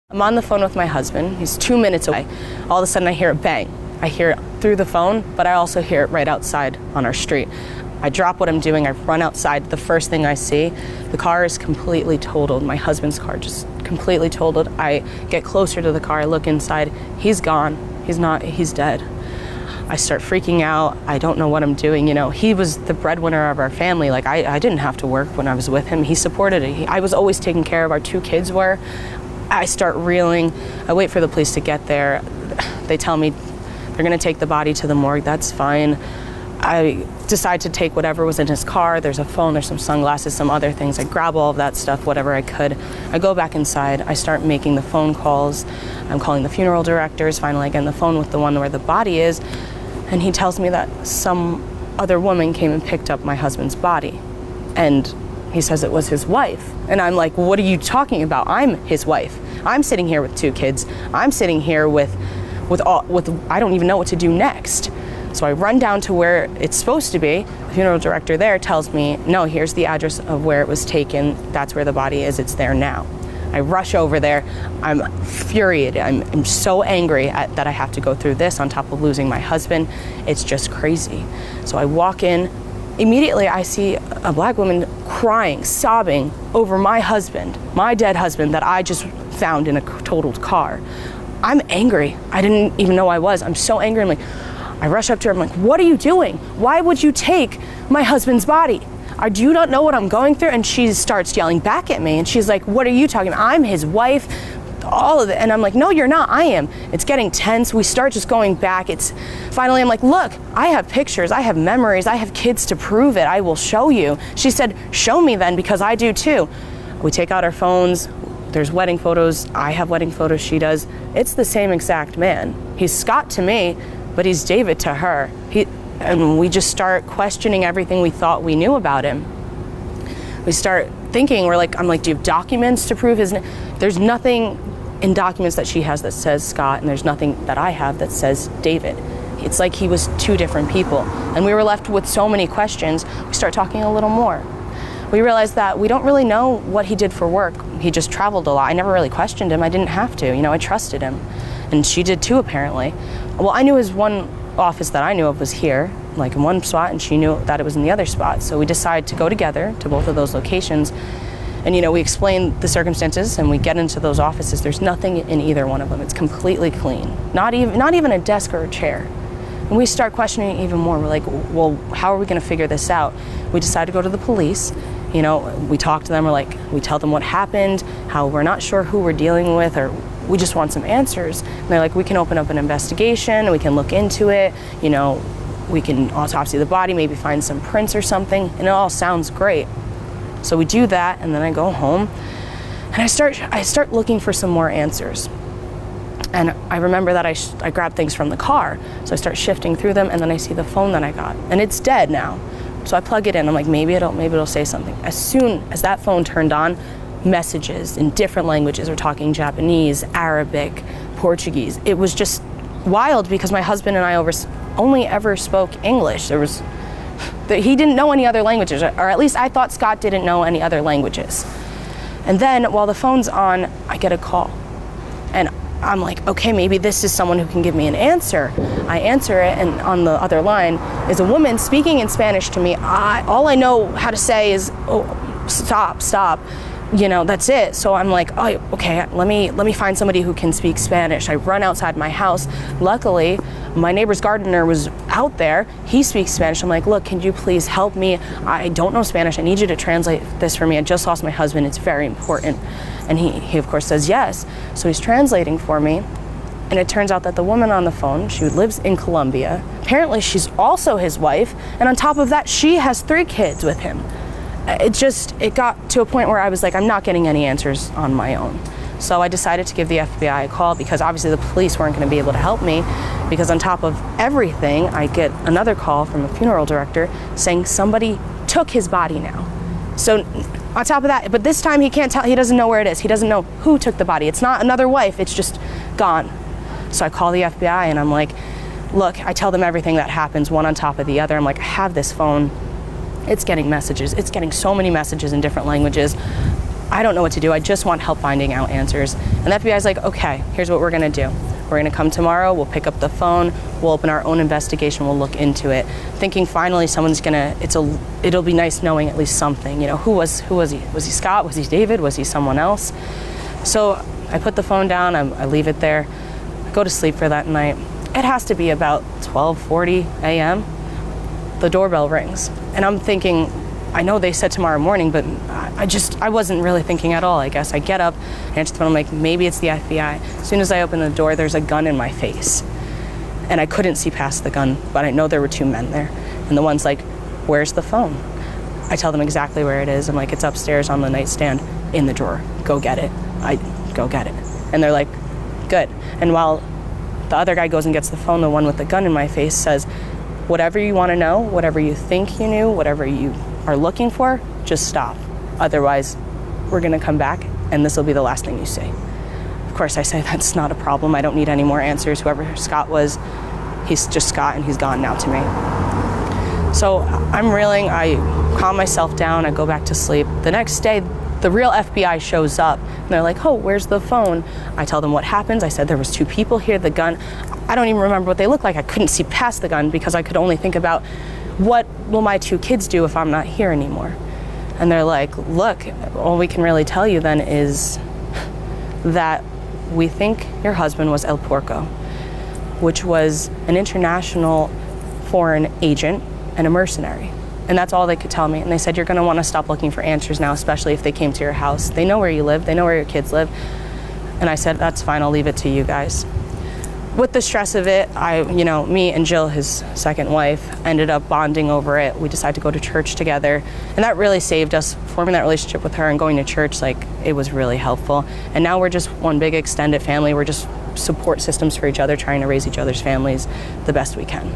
I'm on the phone with my husband. He's 2 minutes away. All of a sudden I hear a bang. I hear it through the phone, but I also hear it right outside on our street. I drop what I'm doing. I run outside. The first thing I see, the car is completely totaled. My husband's car just completely totaled. I get closer to the car. I look inside. He's gone. He's dead. I start freaking out. I don't know what I'm doing. You know, he was the breadwinner of our family. Like, I didn't have to work when I was with him. He supported it. I was always taking care of. Our 2 kids were. I start reeling. I wait for the police to get there. They tell me they're gonna take the body to the morgue. That's fine. I decide to take whatever was in his car. There's a phone, there's some sunglasses, some other things. I grab all of that stuff, whatever I could. I go back inside. I start making the phone calls. I'm calling the funeral directors. Finally, I get on the phone with the one where the body is. And he tells me that some other woman came and picked up my husband's body. And he says it was his wife. And I'm like, what are you talking about? I'm his wife. I'm sitting here with 2 kids. I'm sitting here with I don't even know what to do next. So I run down to where it's supposed to be. The funeral director there tells me, no, here's the address of where it was taken. That's where the body is. It's there now. I rush over there. I'm infuriated. I'm so angry that I have to go through this on top of losing my husband. It's just crazy. So I walk in. Immediately, I see a black woman crying, sobbing over my husband, my dead husband that I just found in a totaled car. I'm angry. I didn't even know I was. I'm so angry. I rush up to her. I'm like, what are you doing? Why would you take my husband's body? Do you not know what I'm going through? And she starts yelling back at me. And she's like, what are you talking about? I'm his wife. All of it. And I'm like, no, you're not. I am. It's getting tense. We start just going back. Finally, I'm like, look, I have pictures. I have memories. I have kids to prove it. I will show you. She said, show me then, because I do too. We take out our phones. There's wedding photos. I have wedding photos. She does. It's the same exact man. He's Scott to me, but he's David to her. And we just start questioning everything we thought we knew about him. We start thinking, I'm like, do you have documents to prove his name? There's nothing in documents that she has that says Scott, and there's nothing that I have that says David. It's like he was 2 different people. And we were left with so many questions. We start talking a little more. We realized that we don't really know what he did for work. He just traveled a lot. I never really questioned him. I didn't have to. I trusted him. And she did too, apparently. Well, I knew his one office that I knew of was here, like in one spot, and she knew that it was in the other spot. So we decided to go together to both of those locations. And we explain the circumstances, and we get into those offices. There's nothing in either one of them. It's completely clean. Not even a desk or a chair. And we start questioning even more. We're like, well, how are we going to figure this out? We decide to go to the police. We talk to them. We tell them what happened, how we're not sure who we're dealing with, or we just want some answers. And they're like, we can open up an investigation. We can look into it. We can autopsy the body, maybe find some prints or something. And it all sounds great. So we do that, and then I go home, and I start looking for some more answers. And I remember that I grabbed things from the car, so I start shifting through them, and then I see the phone that I got, and it's dead now. So I plug it in. I'm like, maybe it'll say something. As soon as that phone turned on, messages in different languages. We're talking Japanese, Arabic, Portuguese. It was just wild because my husband and I only ever spoke English. He didn't know any other languages, or at least I thought Scott didn't know any other languages. And then while the phone's on, I get a call. And I'm like, okay, maybe this is someone who can give me an answer. I answer it, and on the other line is a woman speaking in Spanish to me. All I know how to say is, oh, stop. That's it. So I'm like, oh, okay, let me find somebody who can speak Spanish. I run outside my house. Luckily, my neighbor's gardener was out there. He speaks Spanish. I'm like, look, can you please help me? I don't know Spanish. I need you to translate this for me. I just lost my husband. It's very important. And he of course says yes. So he's translating for me. And it turns out that the woman on the phone, she lives in Colombia. Apparently she's also his wife. And on top of that, she has 3 kids with him. It got to a point where I was like, I'm not getting any answers on my own. So I decided to give the FBI a call, because obviously the police weren't going to be able to help me, because on top of everything, I get another call from a funeral director saying somebody took his body now. So on top of that, but this time he can't tell, he doesn't know where it is. He doesn't know who took the body. It's not another wife, it's just gone. So I call the FBI and I'm like, look, I tell them everything that happens, one on top of the other. I'm like, I have this phone. It's getting messages. It's getting so many messages in different languages. I don't know what to do. I just want help finding out answers. And the FBI's like, okay, here's what we're gonna do. We're gonna come tomorrow, we'll pick up the phone, we'll open our own investigation, we'll look into it. Thinking finally someone's gonna, it'll be nice knowing at least something. You know, who was he? Was he Scott? Was he David? Was he someone else? So I put the phone down, I leave it there, I go to sleep for that night. It has to be about 12:40 a.m. The doorbell rings, and I'm thinking, I know they said tomorrow morning, but I wasn't really thinking at all, I guess. I get up, answer the phone, I'm like, maybe it's the FBI. As soon as I open the door, there's a gun in my face. And I couldn't see past the gun, but I know there were two men there. And the one's like, where's the phone? I tell them exactly where it is. I'm like, it's upstairs on the nightstand in the drawer. Go get it. I go get it. And they're like, good. And while the other guy goes and gets the phone, the one with the gun in my face says, whatever you want to know, whatever you think you knew, whatever you are looking for, just stop. Otherwise, we're gonna come back and this will be the last thing you see. Of course, I say that's not a problem. I don't need any more answers. Whoever Scott was, he's just Scott and he's gone now to me. So I'm reeling, I calm myself down, I go back to sleep. The next day, the real FBI shows up and they're like, oh, where's the phone? I tell them what happens. I said there was two people here, the gun. I don't even remember what they looked like. I couldn't see past the gun because I could only think about what will my two kids do if I'm not here anymore? And they're like, look, all we can really tell you then is that we think your husband was El Porco, which was an international foreign agent and a mercenary. And that's all they could tell me. And they said, you're gonna wanna stop looking for answers now, especially if they came to your house. They know where you live, they know where your kids live. And I said, that's fine, I'll leave it to you guys. With the stress of it, me and Jill, his second wife, ended up bonding over it. We decided to go to church together. And that really saved us. Forming that relationship with her and going to church, it was really helpful. And now we're just one big extended family. We're just support systems for each other, trying to raise each other's families the best we can.